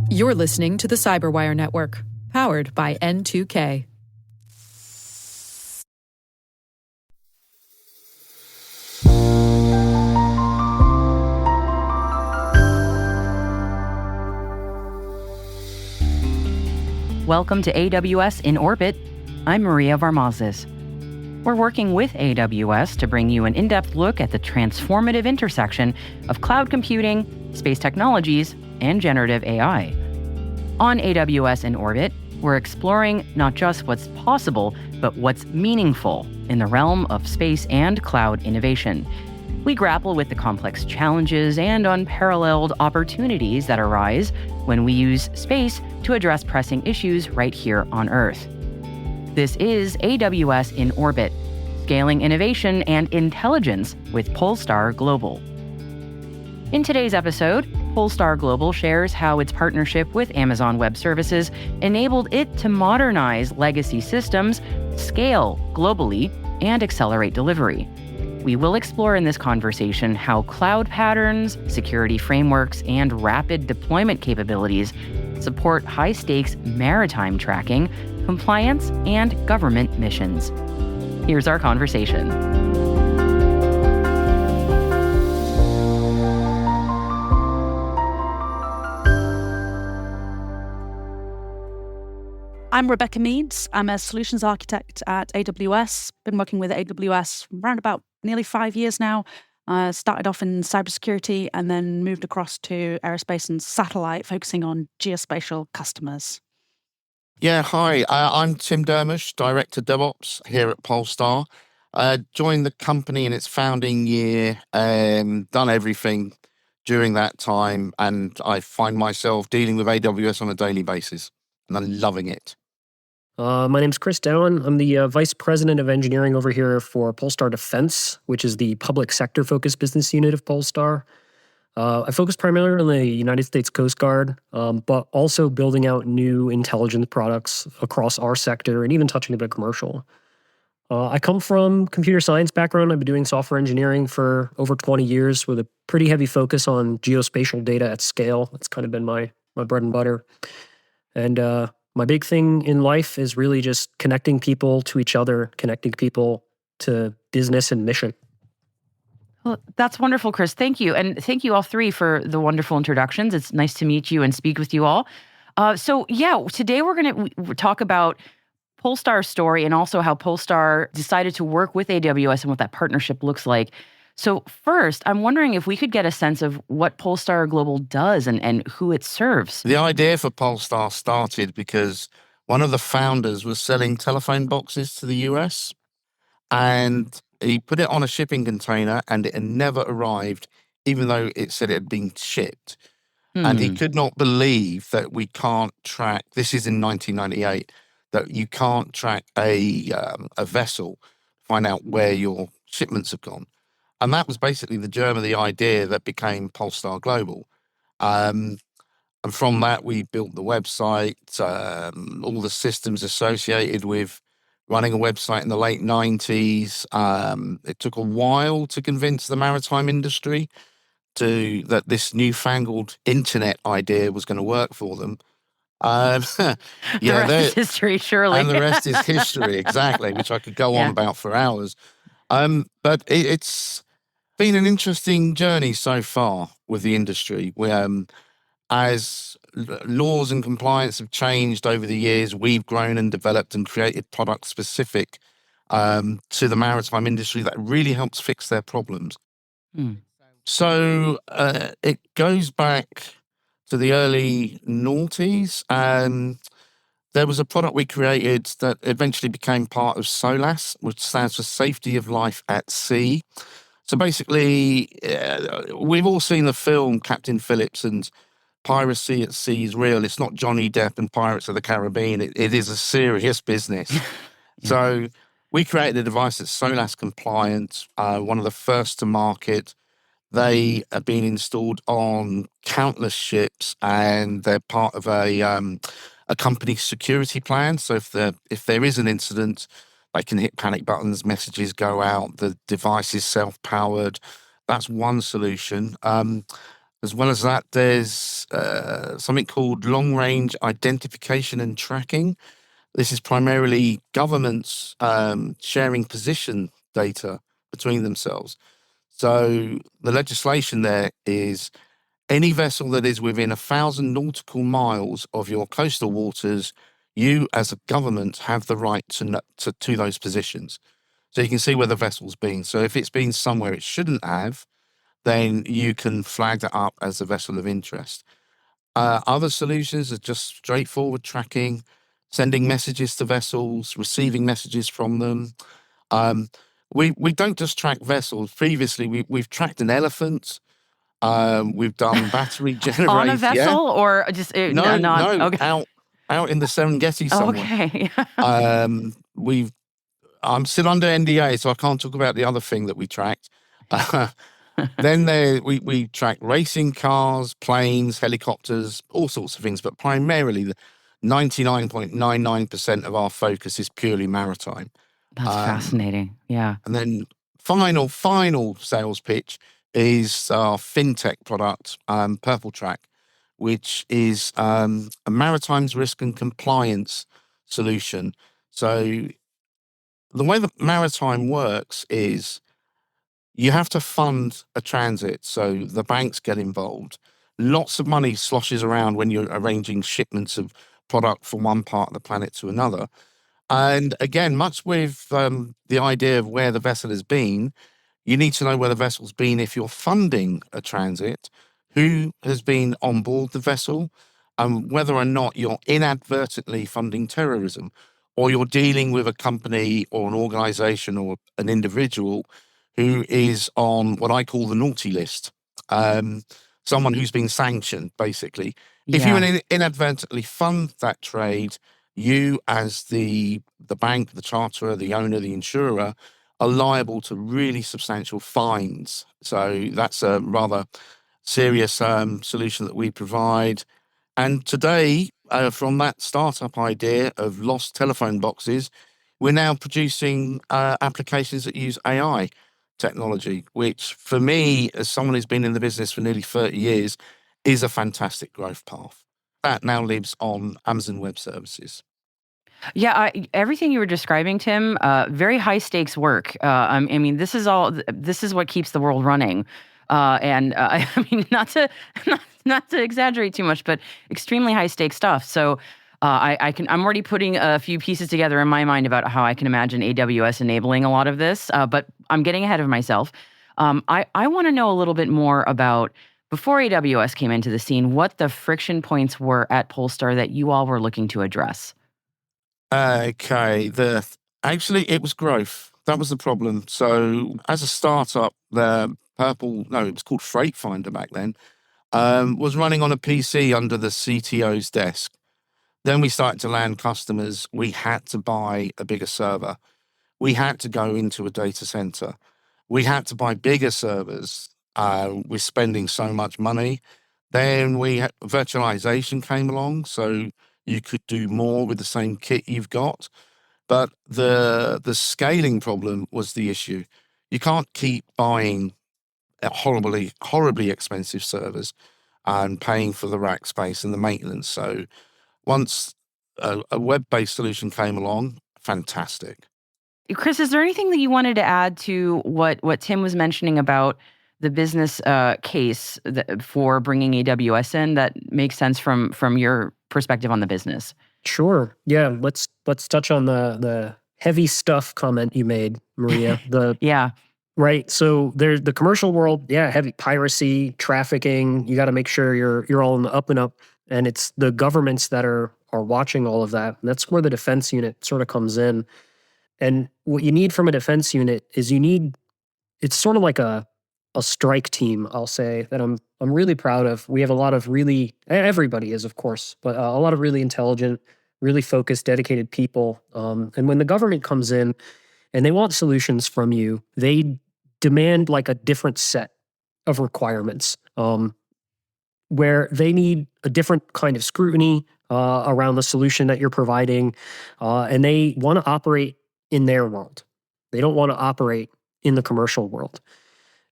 You're listening to the Cyberwire Network, powered by N2K. Welcome to AWS in Orbit. I'm Maria Varmazes. We're working with AWS to bring you an in-depth look at the transformative intersection of cloud computing, space technologies, and generative AI. On AWS in Orbit, we're exploring not just what's possible, but what's meaningful in the realm of space and cloud innovation. We grapple with the complex challenges and unparalleled opportunities that arise when we use space to address pressing issues right here on Earth. This is AWS in Orbit, scaling innovation and intelligence with Polestar Global. In today's episode, Polestar Global shares how its partnership with Amazon Web Services enabled it to modernize legacy systems, scale globally, and accelerate delivery. We will explore in this conversation how cloud patterns, security frameworks, and rapid deployment capabilities support high-stakes maritime tracking, compliance, and government missions. Here's our conversation. I'm Rebecca Meads. I'm a solutions architect at AWS. Been working with AWS around about nearly 5 years now. Started off in cybersecurity and then moved across to aerospace and satellite, focusing on geospatial customers. Yeah, hi. I'm Tim Dermish, Director DevOps here at Polestar. Joined the company in its founding year, done everything during that time, and I find myself dealing with AWS on a daily basis, and I'm loving it. My name's Chris Dowan. I'm the Vice President of Engineering over here for Polestar Defense, which is the public sector-focused business unit of Polestar. I focus primarily on the United States Coast Guard, but also building out new intelligence products across our sector and even touching a bit commercial. I come from computer science background. I've been doing software engineering for over 20 years with a pretty heavy focus on geospatial data at scale. That's kind of been my bread and butter. And my big thing in life is really just connecting people to each other, connecting people to business and mission. Well, that's wonderful, Chris. Thank you. And thank you all three for the wonderful introductions. It's nice to meet you and speak with you all. Today we're going to talk about Polestar's story and also how Polestar decided to work with AWS and what that partnership looks like. So first, I'm wondering if we could get a sense of what Polestar Global does and who it serves. The idea for Polestar started because one of the founders was selling telephone boxes to the US, and he put it on a shipping container and it had never arrived, even though it said it had been shipped. And he could not believe that we can't track, this is in 1998, that you can't track a vessel, find out where your shipments have gone. And that was basically the germ of the idea that became Polestar Global. And from that, we built the website, all the systems associated with running a website in the late 90s. It took a while to convince the maritime industry that this newfangled internet idea was going to work for them. The rest is history, surely. And the rest is history, exactly, which I could go on about for hours. But it's been an interesting journey so far with the industry. As laws and compliance have changed over the years, we've grown and developed and created products specific to the maritime industry that really helps fix their problems. So it goes back to the early noughties. There was a product we created that eventually became part of SOLAS, which stands for Safety of Life at Sea. So basically, we've all seen the film Captain Phillips, and piracy at sea is real. It's not Johnny Depp and Pirates of the Caribbean. It is a serious business. So we created a device that's SOLAS compliant, one of the first to market. They have been installed on countless ships, and they're part of a company security plan. So if there is an incident, they can hit panic buttons, messages go out, the device is self-powered. That's one solution. As well as that, there's something called long-range identification and tracking. This is primarily governments sharing position data between themselves. So the legislation there is any vessel that is within 1,000 nautical miles of your coastal waters, you as a government have the right to those positions. So you can see where the vessel's been. So if it's been somewhere it shouldn't have, then you can flag that up as a vessel of interest. Other solutions are just straightforward tracking, sending messages to vessels, receiving messages from them. We don't just track vessels. Previously, we've tracked an elephant. We've done battery generation. On a vessel or just No, not? no, Okay. out in the Serengeti somewhere. Okay. I'm still under NDA, so I can't talk about the other thing that we tracked. Then we track racing cars, planes, helicopters, all sorts of things, but primarily the 99.99% of our focus is purely maritime. That's fascinating. Yeah. And then final sales pitch is our fintech product, Purple Track, which is a maritime's risk and compliance solution. So the way that maritime works is you have to fund a transit, so the banks get involved. Lots of money sloshes around when you're arranging shipments of product from one part of the planet to another. And again, much with the idea of where the vessel has been, you need to know where the vessel's been if you're funding a transit, who has been on board the vessel, and whether or not you're inadvertently funding terrorism, or you're dealing with a company or an organization or an individual who is on what I call the naughty list. Someone who's been sanctioned, basically. If you inadvertently fund that trade, you as the bank, the charterer, the owner, the insurer, are liable to really substantial fines. So that's a rather serious solution that we provide. And today, from that startup idea of lost telephone boxes, we're now producing applications that use AI technology, which for me, as someone who's been in the business for nearly 30 years, is a fantastic growth path. That now lives on Amazon Web Services. Yeah, everything you were describing, Tim, very high stakes work. I mean, this is what keeps the world running. And I mean, not to exaggerate too much, but extremely high stakes stuff. So I'm already putting a few pieces together in my mind about how I can imagine AWS enabling a lot of this. But I'm getting ahead of myself. I want to know a little bit more about, before AWS came into the scene, what the friction points were at Polestar that you all were looking to address. Okay, actually it was growth. That was the problem. So as a startup, it was called Freight Finder back then, was running on a PC under the CTO's desk. Then we started to land customers. We had to buy a bigger server. We had to go into a data center. We had to buy bigger servers. We're spending so much money. Then virtualization came along, so you could do more with the same kit you've got. But the scaling problem was the issue. You can't keep buying horribly expensive servers and paying for the rack space and the maintenance. So once a web-based solution came along, fantastic. Chris, is there anything that you wanted to add to what Tim was mentioning about the business case for bringing AWS in that makes sense from your perspective on the business? Sure. Yeah. Let's touch on the heavy stuff comment you made, Maria. Yeah. Right. So there's the commercial world. Yeah. Heavy piracy, trafficking. You got to make sure you're all in the up and up. And it's the governments that are watching all of that. And that's where the defense unit sort of comes in. And what you need from a defense unit is it's sort of like a strike team, I'll say, that I'm really proud of. We have a lot of everybody is, of course, but a lot of really intelligent, really focused, dedicated people. And when the government comes in and they want solutions from you, they demand like a different set of requirements, where they need a different kind of scrutiny around the solution that you're providing. And they want to operate in their world. They don't want to operate in the commercial world.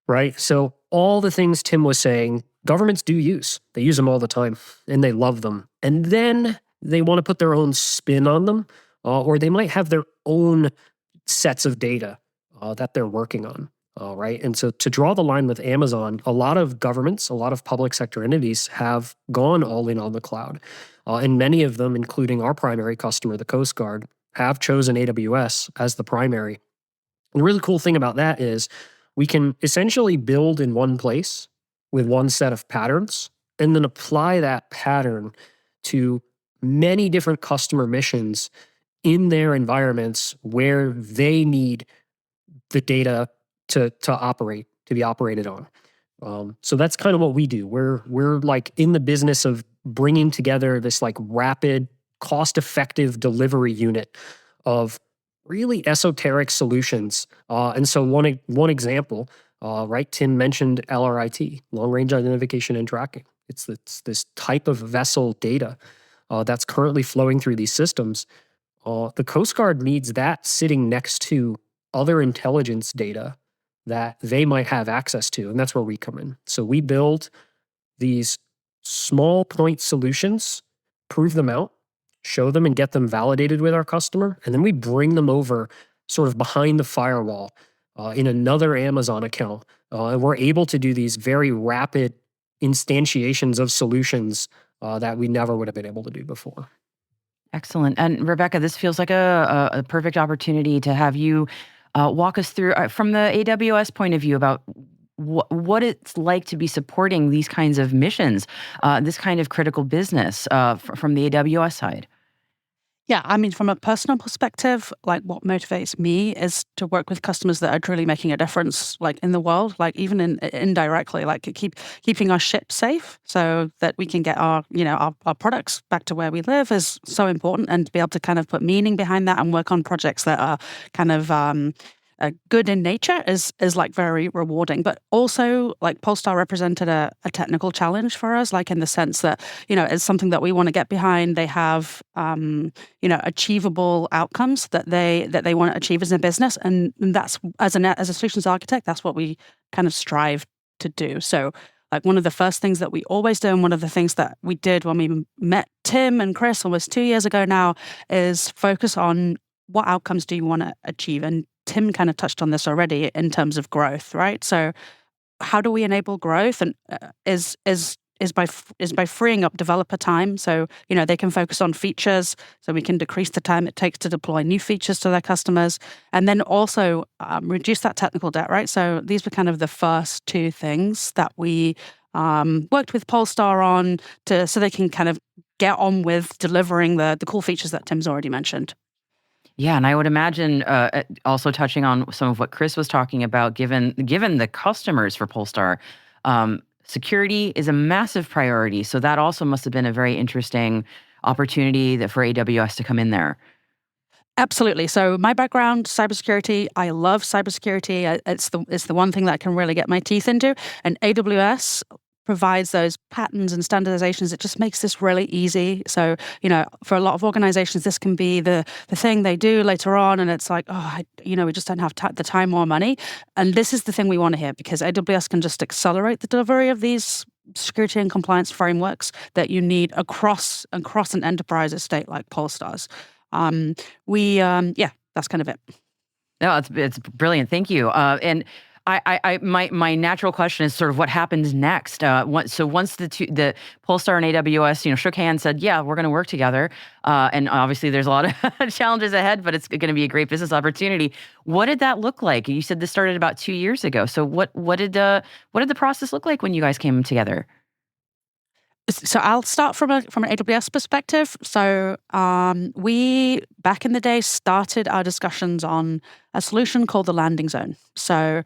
Right. So all the things Tim was saying, governments do use. They use them all the time, and they love them. And then they want to put their own spin on them, or they might have their own sets of data that they're working on. Right. And so to draw the line with Amazon, a lot of governments, a lot of public sector entities have gone all in on the cloud. And many of them, including our primary customer, the Coast Guard, have chosen AWS as the primary. And the really cool thing about that is we can essentially build in one place with one set of patterns and then apply that pattern to many different customer missions in their environments where they need the data to operate, to be operated on. So that's kind of what we do. We're like in the business of bringing together this like rapid, cost-effective delivery unit of really esoteric solutions. And so one example, right? Tim mentioned LRIT, long-range identification and tracking. It's this type of vessel data that's currently flowing through these systems. The Coast Guard needs that sitting next to other intelligence data that they might have access to, and that's where we come in. So we build these small point solutions, prove them out, show them and get them validated with our customer, and then we bring them over sort of behind the firewall in another Amazon account. And we're able to do these very rapid instantiations of solutions that we never would have been able to do before. Excellent. And Rebecca, this feels like a perfect opportunity to have you walk us through, from the AWS point of view, about what it's like to be supporting these kinds of missions, this kind of critical business from the AWS side. Yeah, I mean, from a personal perspective, like what motivates me is to work with customers that are truly making a difference, like in the world, like even indirectly, like keeping our ship safe so that we can get our products back to where we live is so important, and to be able to kind of put meaning behind that and work on projects that are kind of good in nature is like very rewarding. But also, like, Polestar represented a technical challenge for us, like in the sense that, it's something that we want to get behind. They have achievable outcomes that they want to achieve as a business, and that's as a solutions architect, that's what we kind of strive to do. So, like, one of the first things that we always do, and one of the things that we did when we met Tim and Chris almost 2 years ago now, is focus on what outcomes do you want to achieve. And Tim kind of touched on this already in terms of growth, right? So how do we enable growth? And is by freeing up developer time, so they can focus on features, so we can decrease the time it takes to deploy new features to their customers, and then also reduce that technical debt, right? So these were kind of the first two things that we worked with Polestar on so they can kind of get on with delivering the cool features that Tim's already mentioned. Yeah, and I would imagine also touching on some of what Chris was talking about, given the customers for Polestar, security is a massive priority. So that also must have been a very interesting opportunity for AWS to come in there. Absolutely. So my background, cybersecurity, I love cybersecurity. It's the one thing that I can really get my teeth into. And AWS provides those patterns and standardizations. It just makes this really easy. So, for a lot of organizations, this can be the thing they do later on. And it's like, we just don't have the time or money. And this is the thing we want to hear, because AWS can just accelerate the delivery of these security and compliance frameworks that you need across an enterprise estate like Polestar's. That's kind of it. No, it's brilliant. Thank you. And my natural question is sort of what happens next. So once the Polestar and AWS, shook hands, said, yeah, we're going to work together. And obviously there's a lot of challenges ahead, but it's going to be a great business opportunity. What did that look like? You said this started about 2 years ago. So what did the process look like when you guys came together? So I'll start from an AWS perspective. So we, back in the day, started our discussions on a solution called the landing zone. So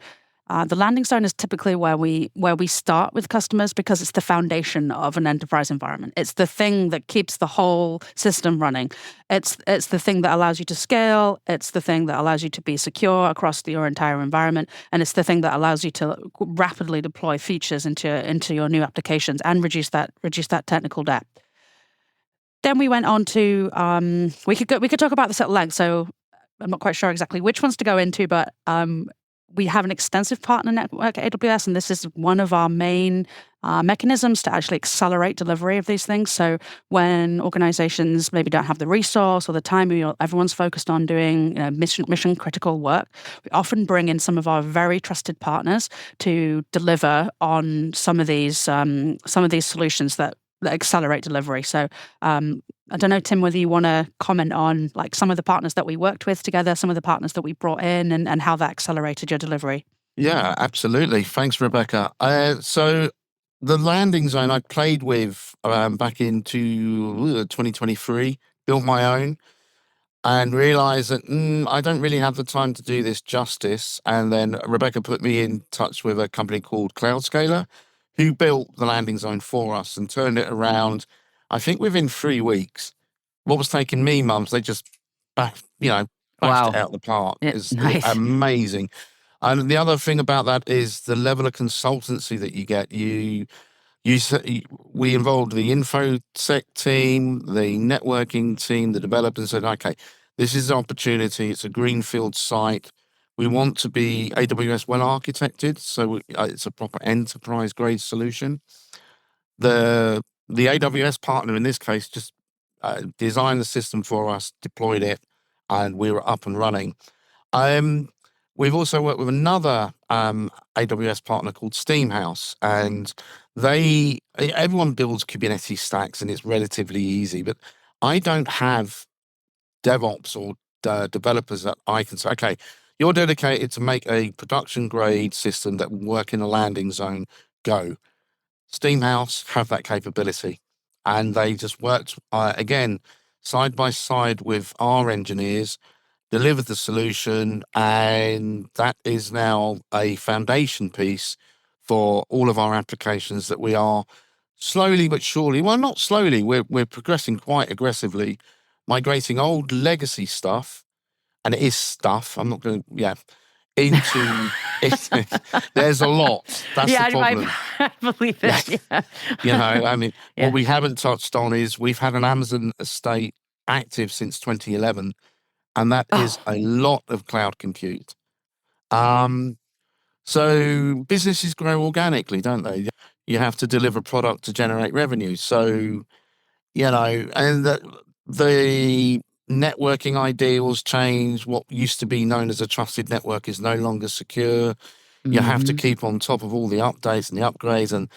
the landing zone is typically where we start with customers, because it's the foundation of an enterprise environment. It's the thing that keeps the whole system running. It's the thing that allows you to scale. It's the thing that allows you to be secure across your entire environment, and it's the thing that allows you to rapidly deploy features into your new applications and reduce that technical debt. Then we went on to we could talk about this at length. So I'm not quite sure exactly which ones to go into, but we have an extensive partner network at AWS, and this is one of our main mechanisms to actually accelerate delivery of these things. So when organizations maybe don't have the resource or the time, everyone's focused on doing mission critical work, we often bring in some of our very trusted partners to deliver on some of these solutions that accelerate delivery. So I don't know, Tim, whether you want to comment on like some of the partners that we worked with together, some of the partners that we brought in, and how that accelerated your delivery. Yeah, absolutely. Thanks, Rebecca. So the landing zone I played with back into 2023, built my own, and realized that I don't really have the time to do this justice. And then Rebecca put me in touch with a company called Cloudscaler, who built the landing zone for us and turned it around, I think within 3 weeks. What was taking me months, they just bashed it out of the park. It's nice. amazing. And the other thing about that is the level of consultancy that you get. We involved the infosec team, the networking team, the developers said, okay, this is an opportunity. It's a greenfield site. We want to be AWS well architected, so it's a proper enterprise grade solution. The AWS partner in this case just designed the system for us, deployed it, and we were up and running. We've also worked with another AWS partner called Steamhouse, and everyone builds Kubernetes stacks, and it's relatively easy. But I don't have DevOps or developers that I can say, okay, you're dedicated to make a production grade system that will work in a landing zone. Go. Steamhouse have that capability, and they just worked again side by side with our engineers, delivered the solution, and that is now a foundation piece for all of our applications that we are slowly but surely, well, not slowly, we're progressing quite aggressively, migrating old legacy stuff, and it is stuff. I'm not going to, into there's a lot. That's the problem. I believe it. Yeah. What we haven't touched on is we've had an Amazon estate active since 2011, and that is a lot of cloud compute. So businesses grow organically, don't they? You have to deliver product to generate revenue. So, and the networking ideals change. What used to be known as a trusted network is no longer secure. You have to keep on top of all the updates and the upgrades, and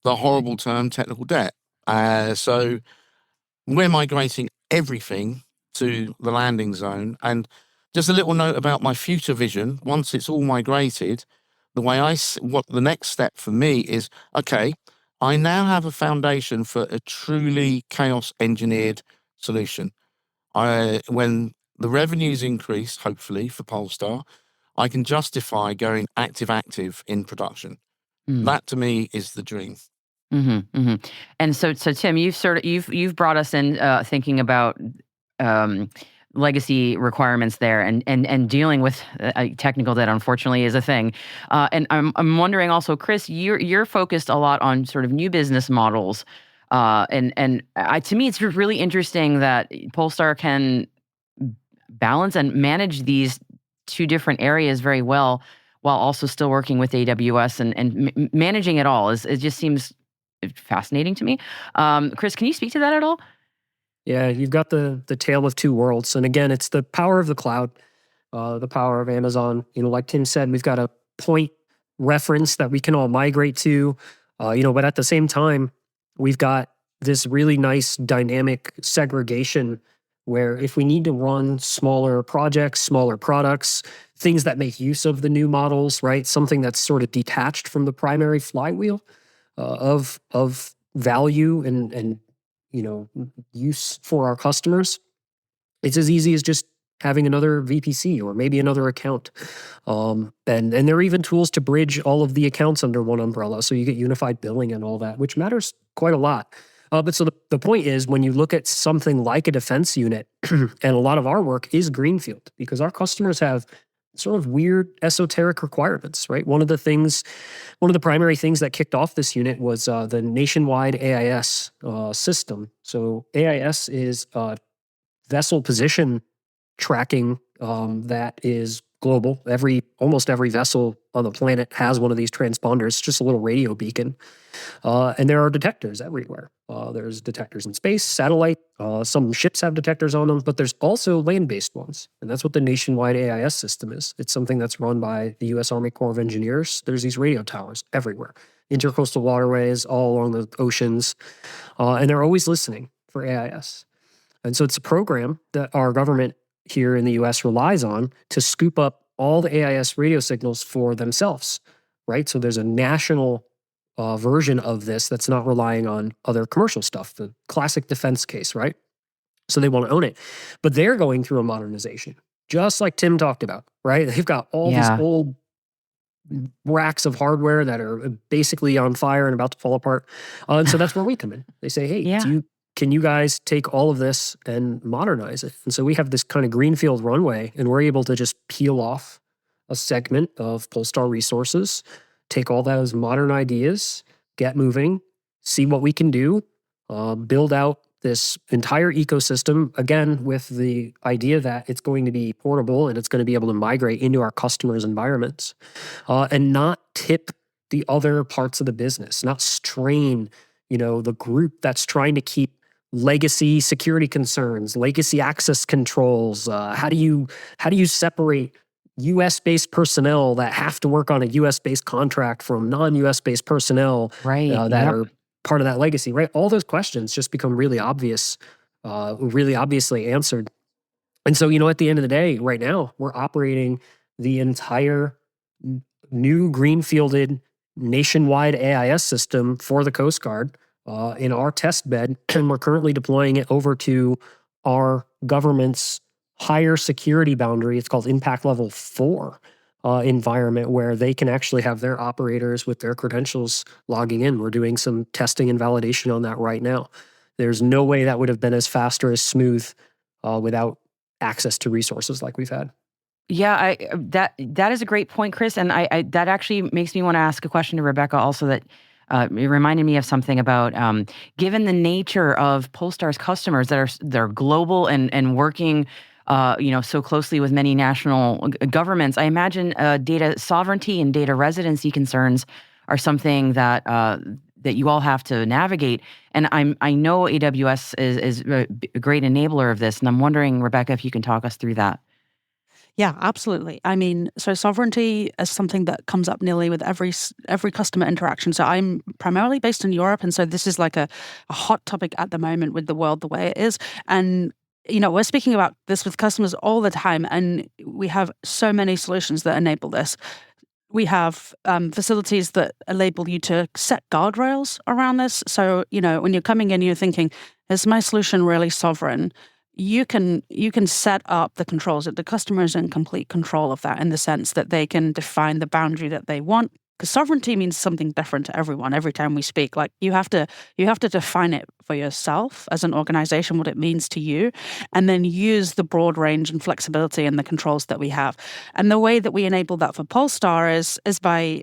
the horrible term technical debt. So we're migrating everything to the landing zone. And just a little note about my future vision. Once it's all migrated, what the next step for me is, okay, I now have a foundation for a truly chaos engineered solution. When the revenues increase, hopefully for Polestar, I can justify going active in production. That to me is the dream. And so Tim, you've brought us in thinking about legacy requirements there, and dealing with technical debt, unfortunately, is a thing. And I'm wondering also, Chris, you're focused a lot on sort of new business models, and to me, it's really interesting that Polestar can balance and manage these two different areas very well, while also still working with AWS and managing it all. It just seems fascinating to me. Chris, can you speak to that at all? Yeah, you've got the tale of two worlds. And again, it's the power of the cloud, the power of Amazon. Like Tim said, we've got a point reference that we can all migrate to, but at the same time, we've got this really nice dynamic segregation where if we need to run smaller projects, smaller products, things that make use of the new models, right? Something that's sort of detached from the primary flywheel of value and use for our customers. It's as easy as just having another VPC or maybe another account. And there are even tools to bridge all of the accounts under one umbrella, so you get unified billing and all that, which matters quite a lot. But so the point is, when you look at something like a defense unit, and a lot of our work is greenfield, because our customers have sort of weird esoteric requirements, right? One of the primary things that kicked off this unit was the nationwide AIS system. So AIS is vessel position tracking that is global. Almost every vessel on the planet has one of these transponders. It's just a little radio beacon. And there are detectors everywhere. There's detectors in space, satellite. Some ships have detectors on them, but there's also land-based ones. And that's what the nationwide AIS system is. It's something that's run by the U.S. Army Corps of Engineers. There's these radio towers everywhere, intercoastal waterways, all along the oceans. And they're always listening for AIS. And so it's a program that our government here in the U.S. relies on to scoop up all the AIS radio signals for themselves, right? So there's a national version of this that's not relying on other commercial stuff, the classic defense case, right? So they want to own it. But they're going through a modernization, just like Tim talked about, right? They've got all these old racks of hardware that are basically on fire and about to fall apart. And so that's where we come in. They say, hey, can you guys take all of this and modernize it? And so we have this kind of greenfield runway, and we're able to just peel off a segment of Polestar resources, take all those modern ideas, get moving, see what we can do, build out this entire ecosystem, again, with the idea that it's going to be portable and it's going to be able to migrate into our customers' environments, and not tip the other parts of the business, not strain, the group that's trying to keep legacy security concerns, legacy access controls. How do you separate U.S.-based personnel that have to work on a U.S.-based contract from non-U.S.-based personnel that are part of that legacy, right? All those questions just become really obvious, really obviously answered. And so, at the end of the day, right now, we're operating the entire new greenfielded nationwide AIS system for the Coast Guard in our test bed, and we're currently deploying it over to our government's higher security boundary. It's called Impact Level 4 environment, where they can actually have their operators with their credentials logging in. We're doing some testing and validation on that right now. There's no way that would have been as fast or as smooth without access to resources like we've had. Yeah, that is a great point, Chris, and I that actually makes me want to ask a question to Rebecca also. That it reminded me of something about given the nature of Polestar's customers that they're global and working so closely with many national governments. I imagine data sovereignty and data residency concerns are something that you all have to navigate. And I know AWS is a great enabler of this, and I'm wondering, Rebecca, if you can talk us through that. Yeah, absolutely. I mean, so sovereignty is something that comes up nearly with every customer interaction. So I'm primarily based in Europe, and so this is like a hot topic at the moment with the world the way it is. And we're speaking about this with customers all the time, and we have so many solutions that enable this. We have facilities that enable you to set guardrails around this. So, when you're coming in, you're thinking, is my solution really sovereign? You can set up the controls that the customer is in complete control of that, in the sense that they can define the boundary that they want. Because sovereignty means something different to everyone every time we speak. Like you have to define it for yourself as an organization, what it means to you, and then use the broad range and flexibility and the controls that we have. And the way that we enable that for Polestar is by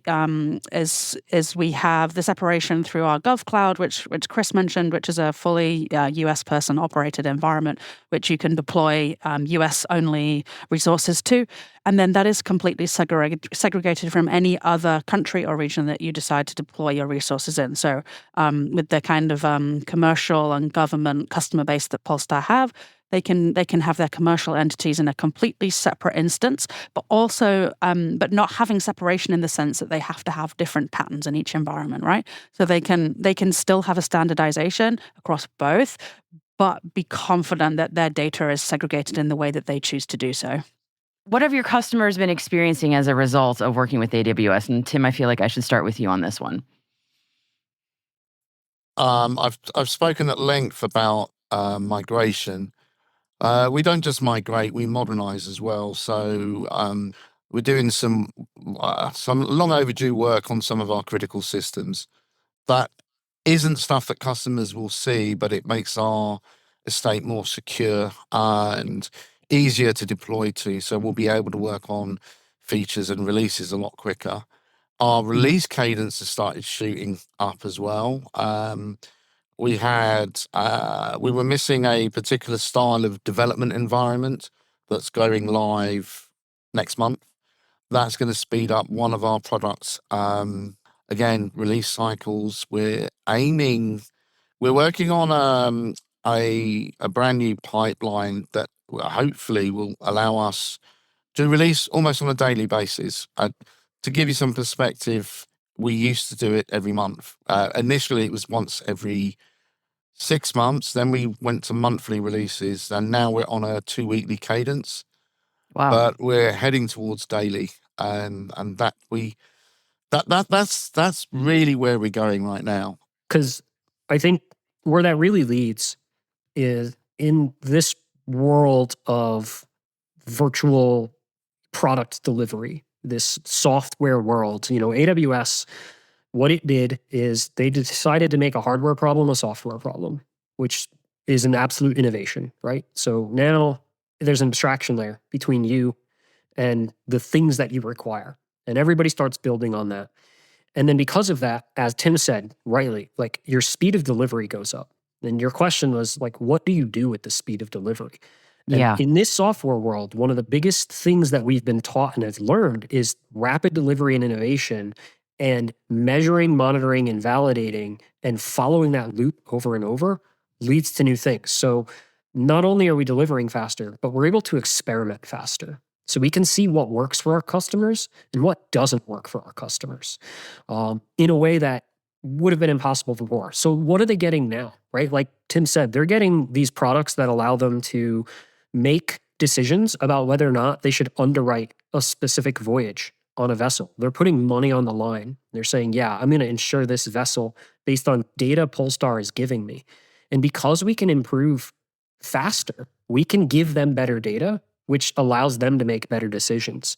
we have the separation through our GovCloud, which Chris mentioned, which is a fully US person operated environment, which you can deploy US only resources to. And then that is completely segregated from any other country or region that you decide to deploy your resources in. So with the kind of commercial and government customer base that Polestar have, they can have their commercial entities in a completely separate instance, but also but not having separation in the sense that they have to have different patterns in each environment, right? So they can still have a standardization across both, but be confident that their data is segregated in the way that they choose to do so. What have your customers been experiencing as a result of working with AWS? And Tim, I feel like I should start with you on this one. I've spoken at length about migration. We don't just migrate; we modernize as well. So we're doing some long overdue work on some of our critical systems. That isn't stuff that customers will see, but it makes our estate more secure and easier to deploy to. So we'll be able to work on features and releases a lot quicker. Our release cadence has started shooting up as well. We were missing a particular style of development environment that's going live next month. that's going to speed up one of our products. Again, release cycles. We're working on a brand new pipeline that hopefully will allow us to release almost on a daily basis. To give you some perspective, we used to do it every month. Initially, it was once every 6 months. Then we went to monthly releases, and now we're on a 2-weekly cadence. Wow. But we're heading towards daily, and that's really where we're going right now. Because I think where that really leads is in this world of virtual product delivery, this software world. AWS, what it did is they decided to make a hardware problem a software problem, which is an absolute innovation, right? So now there's an abstraction layer between you and the things that you require, and everybody starts building on that. And then because of that, as Tim said rightly, like your speed of delivery goes up. And your question was like, what do you do with the speed of delivery? And Yeah. in this software world, one of the biggest things that we've been taught and have learned is rapid delivery and innovation, and measuring, monitoring, and validating and following that loop over and over leads to new things. So not only are we delivering faster, but we're able to experiment faster. So we can see what works for our customers and what doesn't work for our customers in a way that would have been impossible before. So what are they getting now, right? Like Tim said, they're getting these products that allow them to make decisions about whether or not they should underwrite a specific voyage on a vessel. They're putting money on the line. They're saying, yeah, I'm going to insure this vessel based on data Polestar is giving me. And because we can improve faster, we can give them better data, which allows them to make better decisions.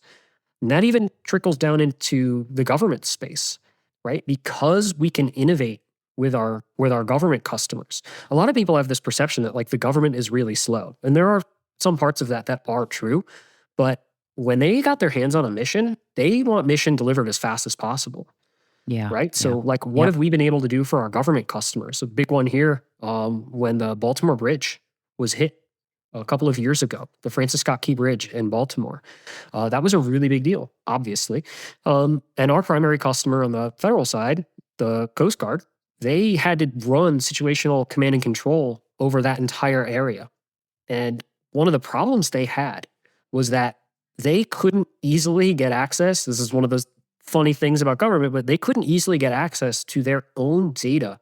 And that even trickles down into the government space, right? Because we can innovate with our government customers. A lot of people have this perception that like the government is really slow. And there are some parts of that are true. But when they got their hands on a mission, they want mission delivered as fast as possible. Yeah. Right. So like what have we been able to do for our government customers? A big one here, when the Baltimore Bridge was hit a couple of years ago, the Francis Scott Key Bridge in Baltimore. That was a really big deal, obviously. And our primary customer on the federal side, the Coast Guard, they had to run situational command and control over that entire area. And one of the problems they had was that they couldn't easily get access. This is one of those funny things about government, but they couldn't easily get access to their own data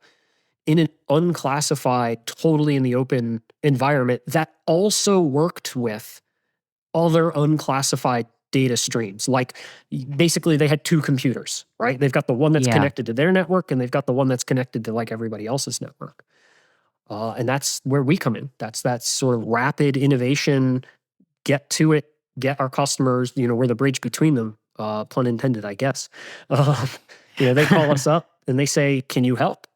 in an unclassified, totally in the open environment that also worked with other unclassified data streams. Like basically they had two computers, right? They've got the one that's connected to their network, and they've got the one that's connected to like everybody else's network. And that's where we come in. That's that sort of rapid innovation, get to it, get our customers, we're the bridge between them, pun intended, I guess. They call us up and they say, can you help?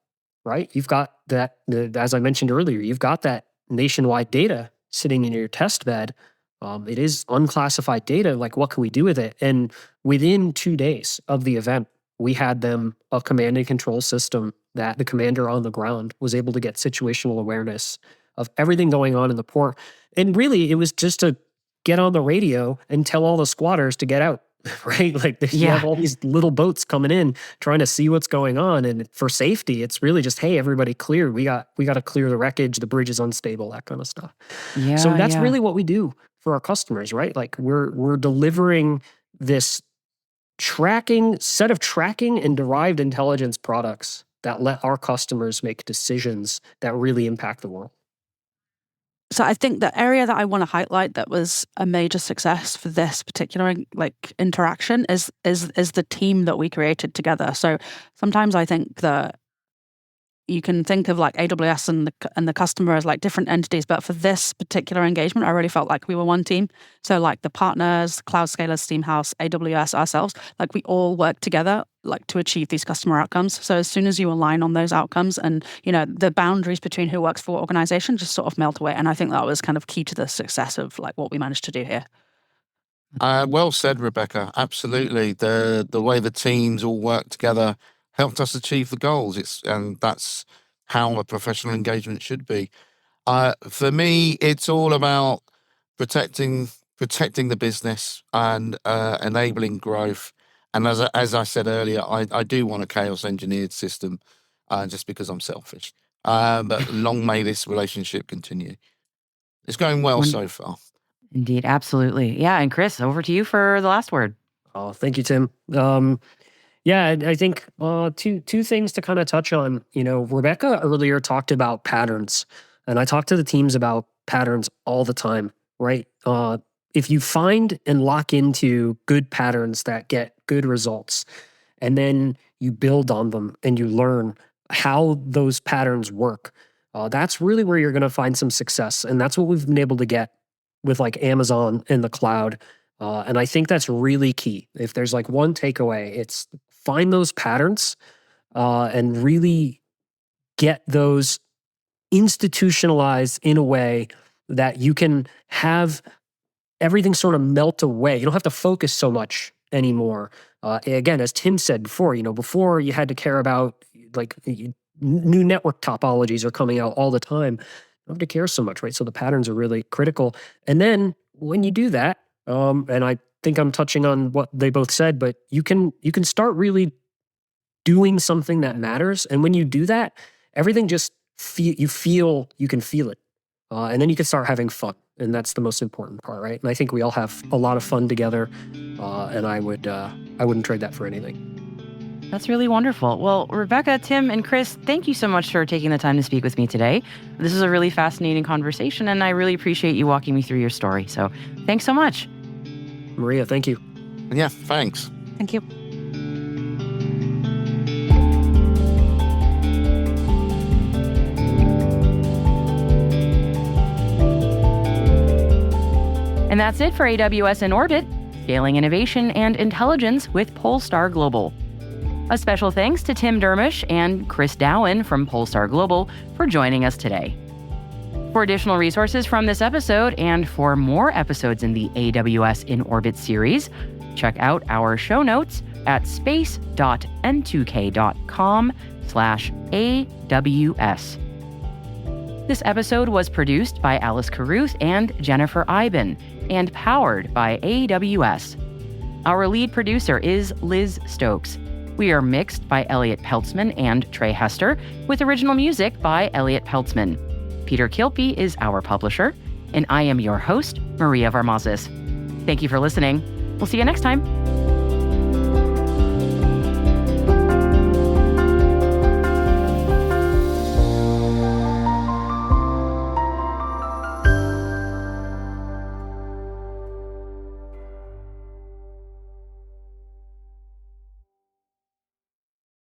Right? You've got that, as I mentioned earlier, you've got that nationwide data sitting in your test bed. It is unclassified data. Like, what can we do with it? And within 2 days of the event, we had them a command and control system that the commander on the ground was able to get situational awareness of everything going on in the port. And really, it was just to get on the radio and tell all the squatters to get out. Right? Like you have all these little boats coming in trying to see what's going on. And for safety, it's really just, hey, everybody clear. We got to clear the wreckage. The bridge is unstable, that kind of stuff. Yeah. So that's really what we do for our customers, right? Like we're delivering this set of tracking and derived intelligence products that let our customers make decisions that really impact the world. So I think the area that I want to highlight that was a major success for this particular interaction is the team that we created together. So sometimes I think that you can think of like AWS and the customer as like different entities, but for this particular engagement, I really felt like we were one team. So like the partners, Cloud Scalers, Steamhouse, AWS, ourselves, like we all work together like to achieve these customer outcomes. So as soon as you align on those outcomes and, the boundaries between who works for what organization just sort of melt away. And I think that was kind of key to the success of like what we managed to do here. Well said, Rebecca. Absolutely. The way the teams all work together helped us achieve the goals. And that's how a professional engagement should be. For me, it's all about protecting protecting the business and enabling growth. And as I said earlier, I do want a chaos engineered system just because I'm selfish. But long may this relationship continue. It's going well so far. Indeed, absolutely. Yeah, and Chris, over to you for the last word. Oh, thank you, Tim. Yeah, I think two things to kind of touch on. Rebecca earlier talked about patterns, and I talk to the teams about patterns all the time, right? If you find and lock into good patterns that get good results, and then you build on them and you learn how those patterns work, that's really where you're going to find some success. And that's what we've been able to get with like Amazon and the cloud. And I think that's really key. If there's like one takeaway, it's find those patterns and really get those institutionalized in a way that you can have everything sort of melt away. You don't have to focus so much anymore. Again, as Tim said before, before you had to care about like new network topologies are coming out all the time. You don't have to care so much, right? So the patterns are really critical. And then when you do that, and I think I'm touching on what they both said, but you can start really doing something that matters. And when you do that, everything just you can feel it. And then you can start having fun. And that's the most important part, right? And I think we all have a lot of fun together. And I wouldn't trade that for anything. That's really wonderful. Well, Rebecca, Tim, and Chris, thank you so much for taking the time to speak with me today. This is a really fascinating conversation, and I really appreciate you walking me through your story. So thanks so much. Maria, thank you. Yeah, thanks. Thank you. And that's it for AWS in Orbit, scaling innovation and intelligence with Polestar Global. A special thanks to Tim Dermish and Chris Dowan from Polestar Global for joining us today. For additional resources from this episode and for more episodes in the AWS in Orbit series, check out our show notes at space.n2k.com/AWS. This episode was produced by Alice Carruth and Jennifer Iben and powered by AWS. Our lead producer is Liz Stokes. We are mixed by Elliot Peltzman and Trey Hester, with original music by Elliot Peltzman. Peter Kilpie is our publisher, and I am your host, Maria Varmazis. Thank you for listening. We'll see you next time.